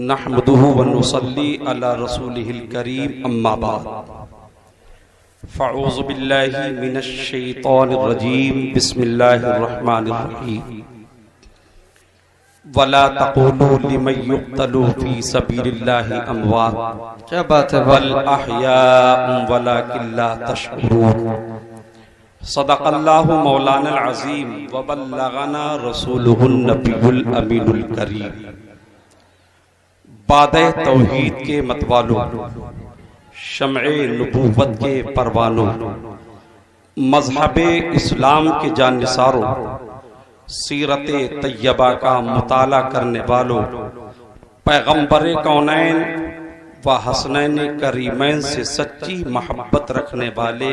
नहमदुहु व नुसल्ली अला रसूलिहिल करीम अम्मा बाद फ़अऊज़ु बिल्लाहि मिनश शैतानिर रजीम बिस्मिल्लाहिर रहमानिर रहीम वला तक़ूलू लिमन युक़्तलू फ़ी सबीलिल्लाहि अमवात क्या बात है बल अहयाउन वलाकिन ला तशऊरून सदक़ल्लाहु मौलाना अज़ीम व बल्लगना रसूलुहुन नबियुल अमीनुल करीम। बादे तौहीद के मतवालों, शम्ए नबूवत के परवानों, मज़हबे इस्लाम के जानिसारों, सीरते तैयबा का मुताला करने वालों, पैगम्बरे कौनैन व हसनैन करीमैन से सच्ची मोहब्बत रखने वाले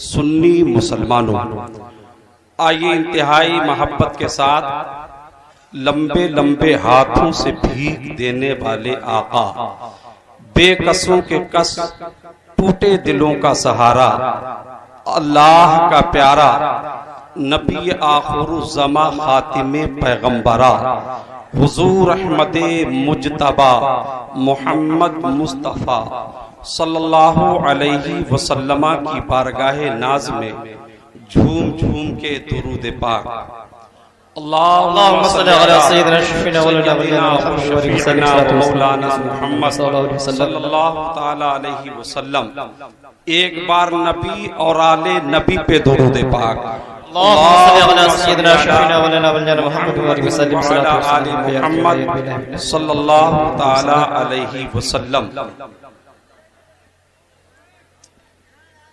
सुन्नी मुसलमानों, आइए इंतहाई मोहब्बत के साथ लंबे लंबे हाथों से भीख देने वाले आका, बेकसों के कस, टूटे दिलों का सहारा, अल्लाह का प्यारा नबी आखिरुज़्ज़मा खातिमे पैगम्बरा हुजूर अहमद मुज्तबा मोहम्मद मुस्तफ़ा सल्लल्लाहु अलैहि वसल्लम की बारगाहे नाज में झूम झूम के दुरूद पाक अल्लाहुम्मा सल्लि अला सय्यिदिना शफ़ीना मौलाना मुहम्मद सल्लल्लाहु तआला अलैहि वसल्लम। एक बार नबी और आले नबी पे दुरूद पाक सल्लल्लाहु तआला अलैहि वसल्लम।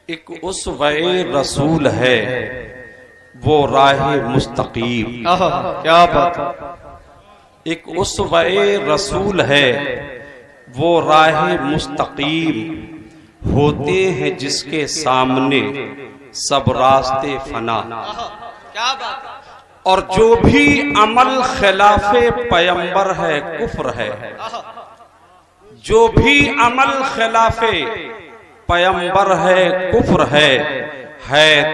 एक उसवे रसूल है वो राह मुस्तकीम, क्या बात। एक उसवे रसूल है वो राह मुस्तकीम, होते हैं जिसके सामने सब रास्ते फना। क्या बात। और जो भी अमल खिलाफे पैगंबर है कुफ्र है, जो भी अमल खिलाफे पैगंबर है कुफ्र है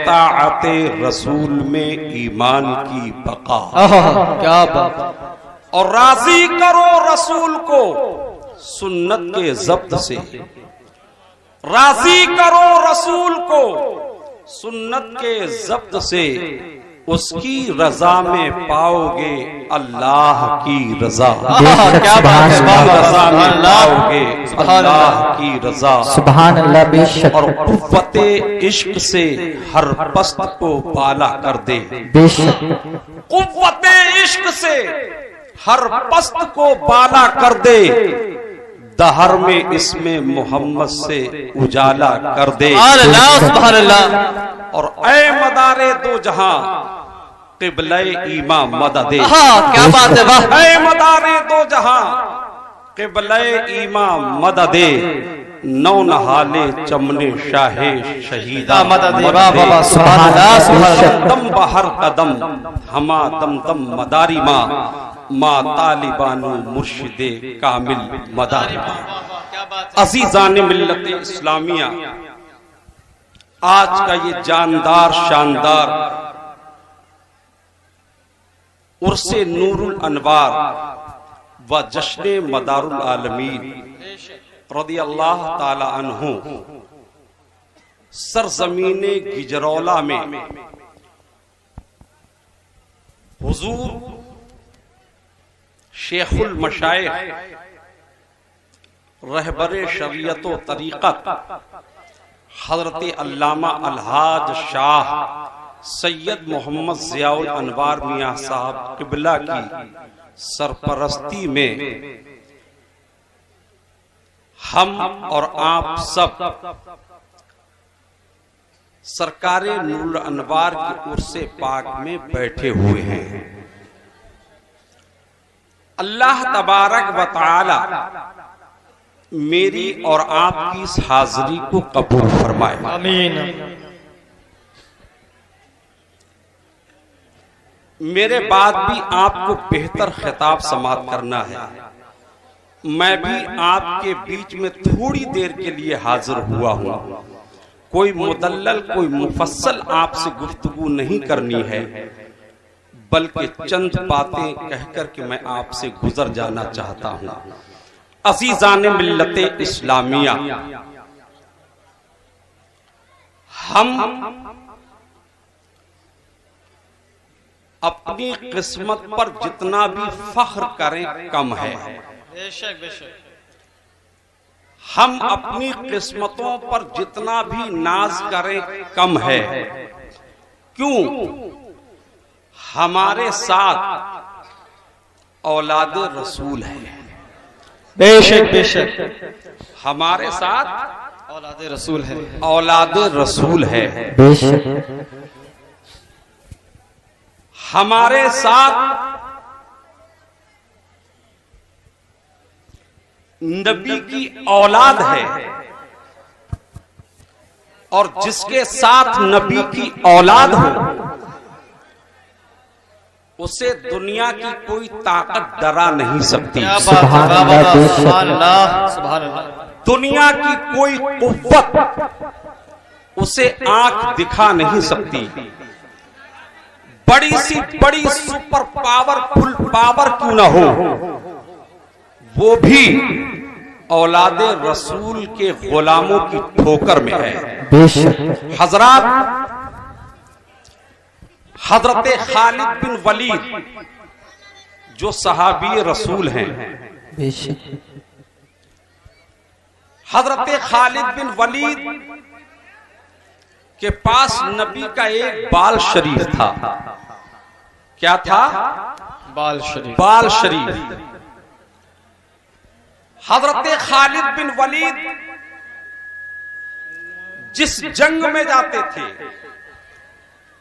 ताअते रसूल में ईमान की बका। क्या बात। और राजी करो रसूल को सुन्नत के जब्त से, राजी करो रसूल को सुन्नत के जब्त से, उसकी रजा में पाओगे अल्लाह की रजा। क्या बात है। रजा में पाओगे अल्लाह की रजा। सुभान अल्लाह। बेशक। और कुव्वते इश्क से हर पस्त को बाला कर दे। बेशक। कुव्वते इश्क से हर पस्त को बाला कर दे, दहर में इसमें मोहम्मद से उजाला कर दे। सुभान अल्लाह। और ऐ मदारे दो जहां क़िबले इमाम मददे। क्या बात है। वाह। ऐ मदारे दो जहां क़िबले इमाम मददे, नौ नहाले चमने शाहे शहीदा मददे। वाह वाह। सुभान अल्लाह। दम बहर कदम हमा दम दम मदारी माँ, माँ तालिबानु मुर्शिदे कामिल मदारी माँ। अजीज़ान मिल्लत इस्लामिया, आज का ये जानदार शानदार उर्से नूरुल अनवार व जश्ने मदारुल आलमीन रदियल्लाह ताला अन्हु सरजमीने गिजरौला में हुजूर शेखुल मशाइख रहबरे शरीयत व तरीक़त हज़रत अल्लामा अलहाज शाह सैयद मोहम्मद ज़ियाउल अनवार मियाँ साहब क़िबला की सरपरस्ती में हम और आप सब सरकारे नूरुल अनवार के उर्से पाक में बैठे हुए हैं। अल्लाह तबारक व तआला मेरी और आपकी इस हाजिरी को कबूल फरमाए। आमीन। मेरे बाद भी आपको बेहतर खिताब समाअत करना है। मैं भी आपके बीच में थोड़ी देर के लिए हाजिर हुआ हूं। कोई मुदल्लल, कोई मुफस्सल आपसे गुफ्तगू नहीं करनी है, बल्कि चंद बातें कहकर के मैं आपसे गुजर जाना चाहता हूँ। अज़ीज़ान मिल्लते इस्लामिया, हम अपनी किस्मत पर जितना भी फख्र करें कम है। बेशक बेशक। हम अपनी किस्मतों पर जितना भी नाज करें कम है। क्यों? हमारे साथ औलाद रसूल है। बेशक बेशक। हमारे साथ औलाद रसूल है। औलाद रसूल है। बेशक। हमारे साथ नबी की औलाद है, और जिसके साथ नबी की औलाद हो उसे दुनिया की कोई ताकत डरा नहीं सकती। सुभान अल्लाह, सुभान अल्लाह। दुनिया की कोई कुव्वत उसे आंख दिखा नहीं सकती। बड़ी सी बड़ी सुपर पावरफुल पावर क्यों ना हो, वो भी औलादे रसूल के गुलामों की ठोकर में है। हजरात, हजरत खालिद बिन वलीद जो सहाबी रसूल हैं, हजरत खालिद बिन वलीद के पास नबी का एक बाल शरीफ था। क्या था? बाल शरीफ। बाल शरीफ। हजरत खालिद बिन वलीद जिस जंग में जाते थे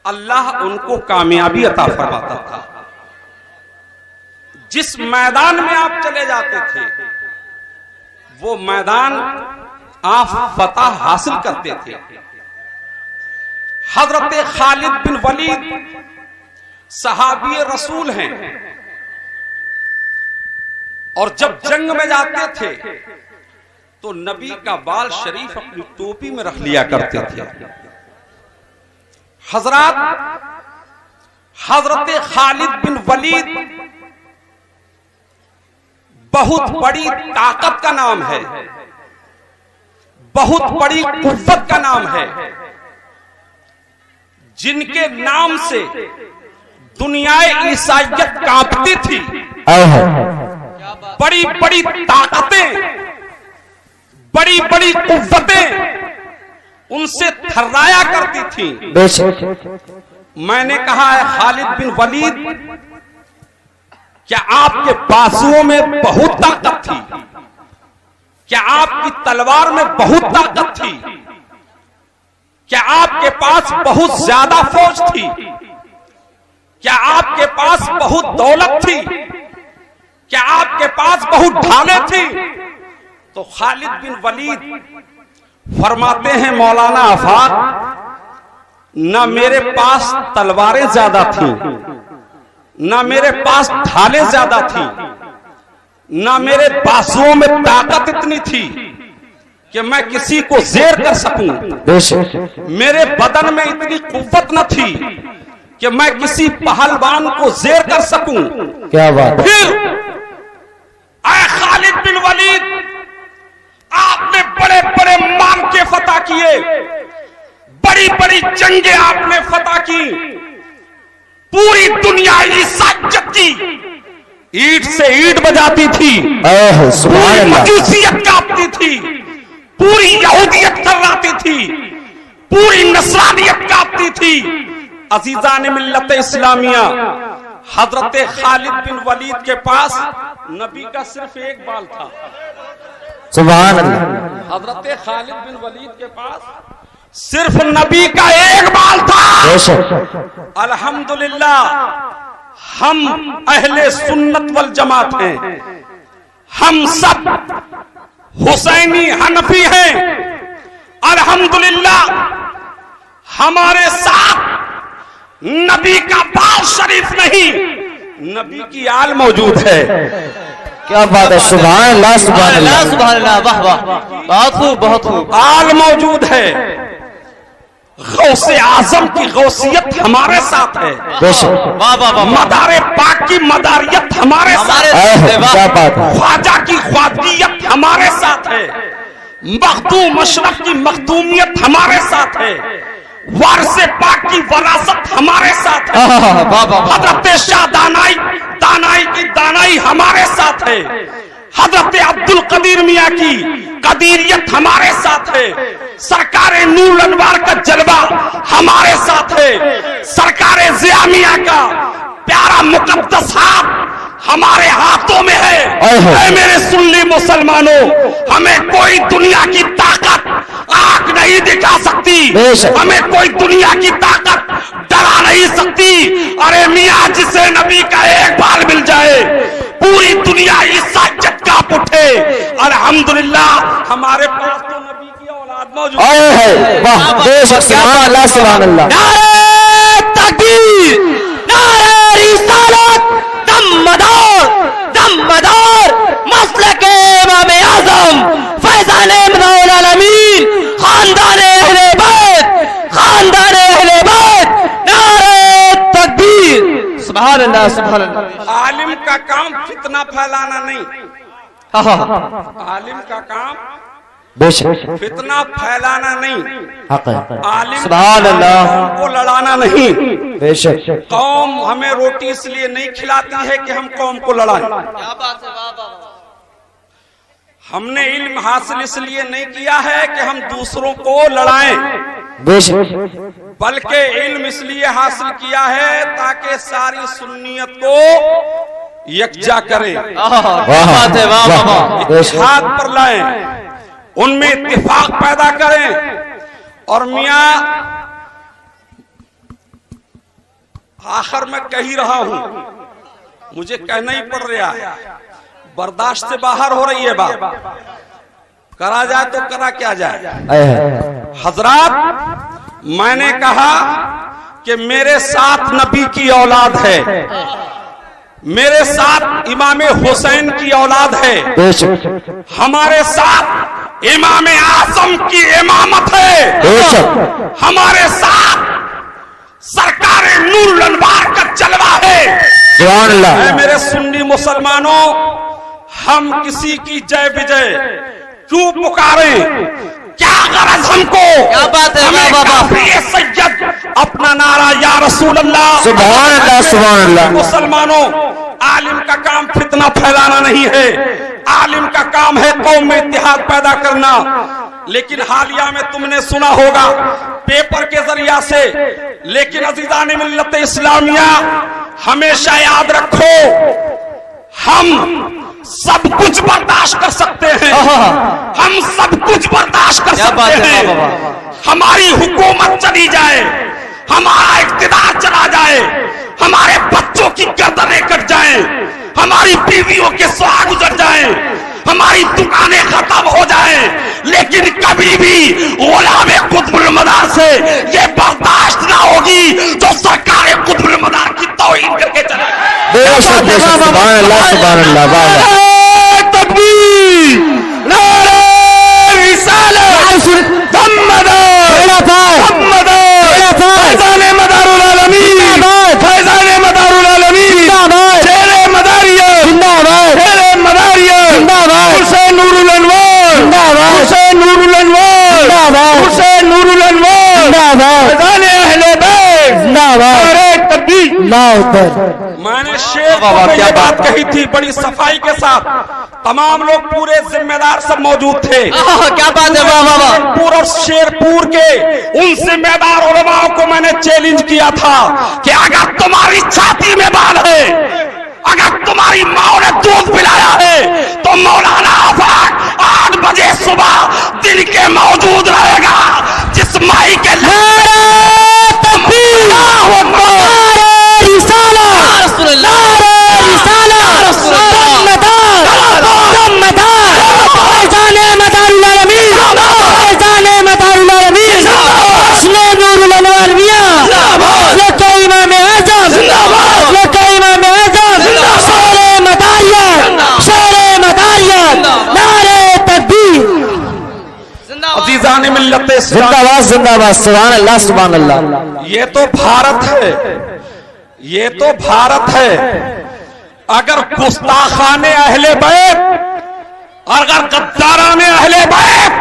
अल्लाह उनको कामयाबी अता फरमाता था। जिस मैदान में आप चले जाते थे वो मैदान आप फतह हासिल करते थे। हजरत खालिद बिन वलीद सहाबी रसूल हैं, और जब जंग में जाते थे तो नबी का बाल शरीफ अपनी टोपी में रख लिया करते थे। हजरात, हजरत खालिद बिन वलीद बहुत बड़ी ताकत का नाम है, बहुत बड़ी कुव्वत का नाम है, जिनके नाम से दुनियाए ईसाइयत कांपती थी। बड़ी बड़ी ताकतें, बड़ी बड़ी कुव्वतें उनसे थर्राया करती थी। मैंने कहा है खालिद बिन वलीद, क्या आपके बाजुओं में बहुत ताकत थी? क्या आपकी तलवार में बहुत ताकत थी? क्या आपके पास बहुत ज्यादा फौज थी? क्या आपके पास बहुत दौलत थी? क्या आपके पास बहुत ढालें थी? तो खालिद बिन वलीद फरमाते हैं, मौलाना आफाक, ना मेरे पास तलवारें ज्यादा थी, ना मेरे पास ढालें ज्यादा थी, ना मेरे बाजुओं में ताकत इतनी थी कि मैं किसी को जेर कर सकूं। मेरे बदन में इतनी कुव्वत न थी कि मैं किसी पहलवान को जेर कर सकूं। क्या बात। फिर आए खालिद बिन वलीद, आपने बड़े बड़े मामके फतह किए, बड़ी बड़ी जंगें आपने फतह की, पूरी दुनिया ईसाइयत की ईंट से ईंट बजाती थी, पूरी मजूसियत कांपती थी, पूरी यहूदियत थर्राती थी, पूरी नसरानियत कांपती थी। अज़ीज़ान मिल्लत इस्लामिया, हजरत खालिद बिन वलीद के पास नबी का सिर्फ एक बाल था। सुभान अल्लाह। हजरत खालिद बिन वलीद के पास सिर्फ नबी का एक बाल था। अल्हम्दुलिल्लाह, हम अहले सुन्नत वल जमात हैं, हम सब हुसैनी हनफी हैं। अल्हम्दुलिल्लाह, हमारे साथ नबी का बाल शरीफ नहीं, नबी की आल मौजूद है। क्या बात है। सुभान अल्लाह, सुभान अल्लाह, सुभान अल्लाह। वाह वाह, बहुत खूब, बहुत खूब। आल मौजूद है। गौसे आजम की गौसियत हमारे साथ है, वाह वाह वाह, मदारे पाक की मदारियत हमारे साथ है, क्या बात है, ख्वाजा की ख्वाजगियत हमारे साथ है, मखदूम अशरफ की मखदूमियत हमारे साथ है, वारसे पाक की वरासत हमारे साथ है, हजरत शाह दानाई की दानाई हमारे साथ है, हजरत अब्दुल कदीर मियाँ की कदीरियत हमारे साथ है, सरकार नूर अनवार का जलवा हमारे साथ है, सरकार जिया मियाँ का प्यारा मुकद्दस हाथ हमारे हाथों में है। ऐ मेरे सुन्नी मुसलमानों, हमें कोई दुनिया की ताकत आंख नहीं दिखा सकती, हमें कोई दुनिया की ताकत डरा नहीं सकती। अरे मियाँ, जिसे नबी का एक बाल मिल जाए पूरी दुनिया इज्जत कांप उठे। अल्हम्दुलिल्लाह हमारे पास तो नबी की औलाद मौजूद है। वाह, बेशक, सुभान अल्लाह, सुभान अल्लाह। नारे तकबीर, नारे रिसालत, दमदार मसलके इमाम आज़म फैज़ान मौला आलमीन, खानदाने अहले बैत, नारे तकबीर, सुभान अल्लाह, सुभान अल्लाह। आलिम का काम फितना फैलाना नहीं, आलिम का काम बेशक, फितना फैलाना नहीं, हक है, आलिम सुभान अल्लाह, को लड़ाना नहीं। बेशक, कौम हमें रोटी इसलिए नहीं खिलाती है कि हम कौम को लड़ाएं। क्या बात है, वाह वाह। हमने इल्म हासिल इसलिए नहीं किया है कि हम दूसरों को लड़ाएं, बेशक, बल्कि इल्म इसलिए हासिल किया है ताकि सारी सुन्नियत को यकजा करें, बात है, वाह वाह वाह। इत्तेहाद पर लाएं, उनमें इत्तेफाक पैदा करें। और मियाँ, आखिर में कह ही रहा हूं, मुझे कहना ही पड़ रहा है, बर्दाश्त से बाहर हो रही है बात, करा जाए तो करा क्या जाए। हजरात, मैंने कहा कि मेरे साथ नबी की औलाद है, मेरे साथ इमाम हुसैन की औलाद है, बेशक, हमारे साथ इमाम आज़म की इमामत है, बेशक, हमारे साथ सरकार नूर अनवार का जलवा है। सुभान अल्लाह। ऐ मेरे सुन्नी मुसलमानों, हम किसी की जय विजय क्यों पुकारें? क्या गरज हमको? क्या बात है, हमें वाह, वाह। काफी है सैयद अपना नारा या रसूल अल्लाह। सुभान अल्लाह, सुभान अल्लाह। मुसलमानों, आलिम का काम फितना फैलाना नहीं है, आलिम का काम है कौम में इत्तेहाद पैदा करना। लेकिन हालिया में तुमने सुना होगा पेपर के जरिया से, लेकिन अजीजान मिल्लत इस्लामिया, हमेशा याद रखो, हम सब कुछ बर्दाश्त कर सकते हैं, हम सब कुछ बर्दाश्त कर सकते हैं। हमारी हुकूमत चली जाए, हमारा इख्तिदार चला जाए, हमारे बच्चों की गर्दनें कट जाएं, हमारी बीवियों के सुहाग गुजर जाएं, हमारी दुकानें खत्म हो जाएं, लेकिन कभी भी गुलाम कुतुबुल मदार से ये बर्दाश्त ना होगी जो सरकार कुतुबुल मदार की तौहीन करके चले। बेशक, बेशक, सुभान अल्लाह, सुभान अल्लाह। वाह, तकबीर, नारे रिसालत, फैज़ान मदारुल आलमीन, फैज़ान मदारुल आलमीन, शेरे मदारियत, शेरे मदारियत, हुसैन नूरुल अनवार, हुसैन नूरुल अनवार, हुसैन नूरुल अनवार, फैज़ान अहले बैत, नारे तकबीर। मैंने शेर को ये बात कही थी बड़ी सफाई के साथ, तमाम लोग पूरे जिम्मेदार सब मौजूद थे। क्या बात है, वाह वाह वाह। शेरपुर और शेरपुर के उन जिम्मेदार उलमाओं को मैंने चैलेंज किया था कि अगर तुम्हारी छाती में बाल है, अगर तुम्हारी माँ ने दूध पिलाया है, तो मौलाना आफाक 8 बजे सुबह दिन के मौजूद रहेगा। जिस माई के मिल्लत इस्लाम। जिंदाबाद जिंदाबाद, सुभान अल्लाह सुभान अल्लाह। ये तो भारत है, ये तो भारत है। अगर गुस्ताखाने अहले बैत, अगर गद्दाराने अहले बैत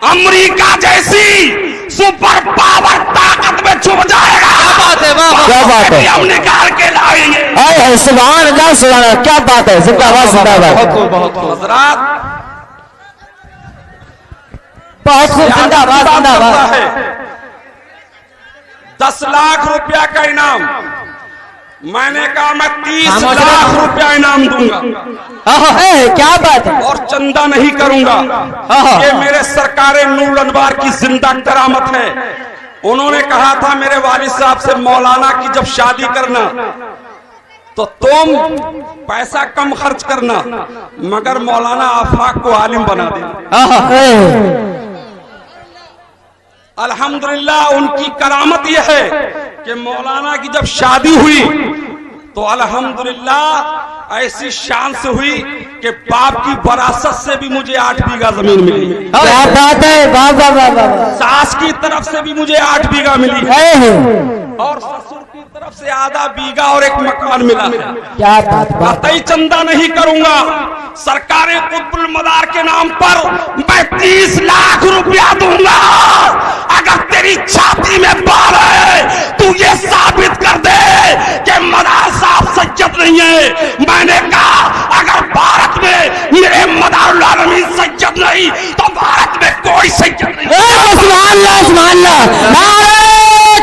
अमेरिका जैसी सुपर पावर ताकत में छुप जाएगा। क्या बात है, वाह वाह। क्या बात है, हम निकाल के लाएंगे। आए है सुभान अल्लाह सुभान अल्लाह, क्या बात है, जिंदाबाद जिंदाबाद। बहुत खूब, बहुत खूब। हजरात, बहुत खूब, जिंदाबाद जिंदाबाद। 10 लाख रुपया का इनाम। मैंने कहा मैं 30 हाँ, लाख रुपया इनाम दूंगा क्या बात है। और चंदा नहीं करूंगा। ये मेरे सरकारे नूर अनवार की जिंदा करामत है। उन्होंने कहा था मेरे वालिद साहब से, मौलाना की जब शादी करना तो तुम पैसा कम खर्च करना, मगर मौलाना आफाक को आलिम बना देना। अल्हम्दुलिल्लाह उनकी करामत यह है कि मौलाना की जब शादी हुई तो अल्हम्दुलिल्लाह ऐसी शान से हुई कि बाप की वरासत से भी मुझे 8 बीघा जमीन मिली। क्या बात है, वाह वाह वाह वाह। सास की तरफ से भी मुझे 8 बीघा मिली है और ससुर की तरफ से आधा बीघा और एक मकान मिला है। क्या बात बात। कतई चंदा नहीं करूंगा। सरकारे कुतुबुल मदार के नाम पर मैं 30 लाख रुपया दूंगा। अगर तेरी छाती में बाल है तू ये साबित कर दे कि मदार साहब सज्जद नहीं है। मैंने कहा अगर भारत में मेरे मदारुल आलमीन सज्जद नहीं तो भारत में कोई सज्जद नहीं। सुभान अल्लाह सुभान अल्लाह, नारे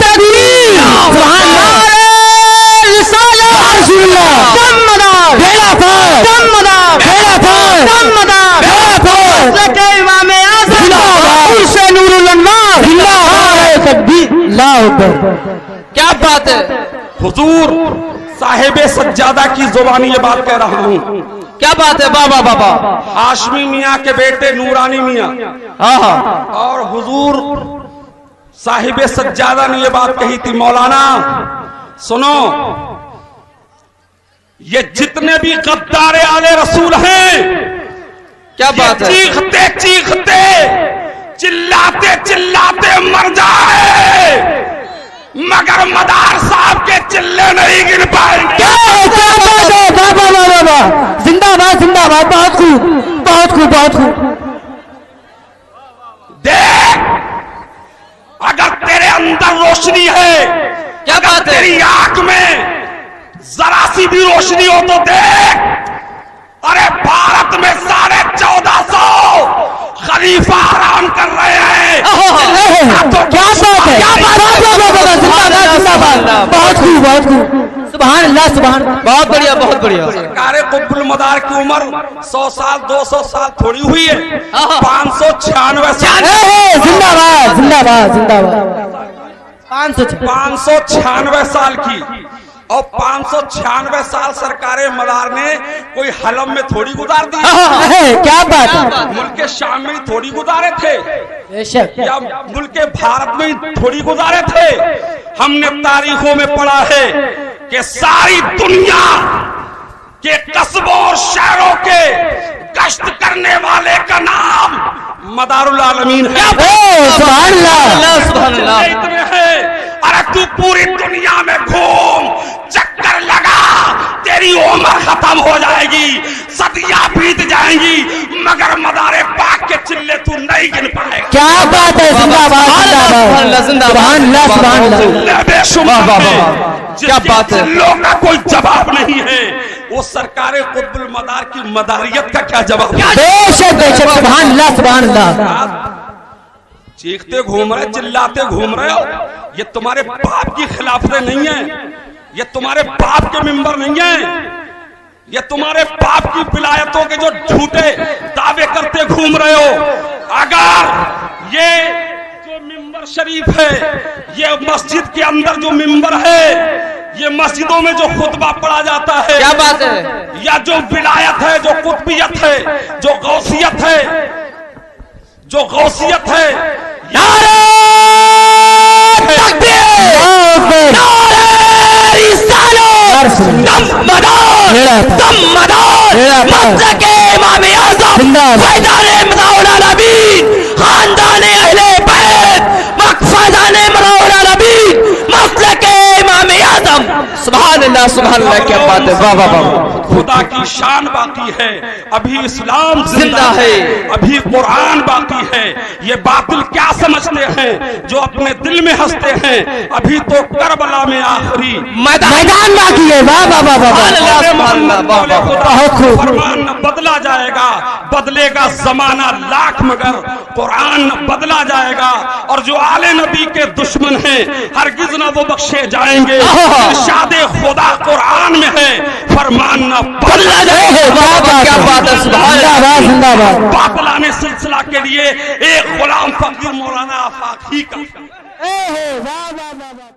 तकबीर, सुभान अल्लाह, रिसालत रसूलुल्लाह, दमदार भेड़ा था, दमदार भेड़ा था, दमदार भेड़ा था, लगे इमाम आज़म जिंदाबाद, उर्से नूरुल अनवार जिंदाबाद, तकबीर, अल्लाहू अकबर। क्या बात है, हुजूर साहिबे सज्जादा की जुबानी ये बात कह रहा हूँ। क्या बात है, बाबा बाबा। हाशमी मियाँ के बेटे नूरानी मियाँ और हुजूर साहिबे सज्जादा ने ये बात कही थी, मौलाना सुनो, ये जितने भी गद्दारे आले रसूल हैं, क्या बात है, चीखते चीखते चिल्लाते चिल्लाते मर जाए मगर मदार साहब के चिल्ले नहीं गिन पाएंगे। क्या बात है, बाबा बाबा बाबा, जिंदाबाद जिंदाबाद, बहुत खूब बहुत खूब बहुत खूब। देख, अगर तेरे अंदर रोशनी है, क्या बात है, तेरी आंख में जरा सी भी रोशनी हो तो देख, अरे भारत में 1450 खलीफा आराम कर रहे हैं। तो क्या बात है, क्या बात है, जिंदाबाद जिंदाबाद, बहुत खूब बहुत खूब, सुभान अल्लाह सुभान। बहुत बढ़िया बहुत बढ़िया। सरकारे कुतुबुल मदार की उम्र 100 साल 200 साल थोड़ी हुई है, 596 साल। जिंदाबाद जिंदाबाद जिंदाबाद, 596 साल की, और 596 साल सरकारे मदार ने कोई हलम में थोड़ी गुजार दी। क्या बात है, मुल्क शाम में थोड़ी गुजारे थे बेशक, या मुल्क भारत में थोड़ी गुजारे थे। हमने तारीखों में पढ़ा है कि सारी दुनिया के कस्बों और शहरों के गश्त करने वाले का नाम मदारुल आलमीन है। सुभान अल्लाह सुभान अल्लाह। इतने हैं, अरे तू पूरी दुनिया में घूम, चक्कर लगा, तेरी उम्र खत्म हो जाएगी, सदियां बीत जाएंगी, मगर मदारे पाक के चिल्ले तू नहीं गिन पाएगा। क्या बात है, जिंदाबाद जिंदाबाद, सुभान अल्लाह सुभान अल्लाह, क्या बात है, लोग का कोई जवाब नहीं है। वो सरकारे कुतुबुल मदार की मदारियत का क्या जवाब? बेशक बेशक, सुभान अल्लाह सुभान अल्लाह। चीखते घूम रहे, चिल्लाते घूम रहे हो, ये तुम्हारे बाप की खिलाफतें नहीं है, ये तुम्हारे बाप के मिंबर नहीं है, ये तुम्हारे बाप की विलायतों के जो झूठे दावे करते घूम रहे हो। अगर ये जो मिंबर शरीफ है, ये मस्जिद के अंदर जो मिंबर है, ये मस्जिदों में जो खुतबा पढ़ा जाता है, क्या बात है, या जो विलायत है, जो कुतबियत है, जो गौसियत है, जो गौसियत है, नारे तकबीर, नारे रिसालत, दमदार मसलके इमाम आज़म, फैज़ाने मदारुल आलमीन, खानदाने अहले सुभान अल्लाह, क्या बात है, वाह वाह वाह। खुदा की शान बाकी है, अभी इस्लाम जिंदा है, अभी कुरान बाकी है। ये बातिल क्या समझते हैं जो अपने दिल में हंसते हैं, अभी तो करबला में आखिरी मैदान बाकी है। वाह वाह वाह वाह, बहुत खूब। फरमान न बदला जाएगा, बदलेगा जमाना लाख, मगर कुरान न बदला जाएगा। और जो आले नबी के दुश्मन हैं हरगिज न वो बख्शे जाएंगे। इरशाद खुदा कुरान में है, फरमान न बदला जाएगा। क्या बात है, जिंदाबाद जिंदाबाद। बातलाने सिलसिला के लिए एक गुलाम फकीर मौलाना आफाकी का वाह वाह वाह।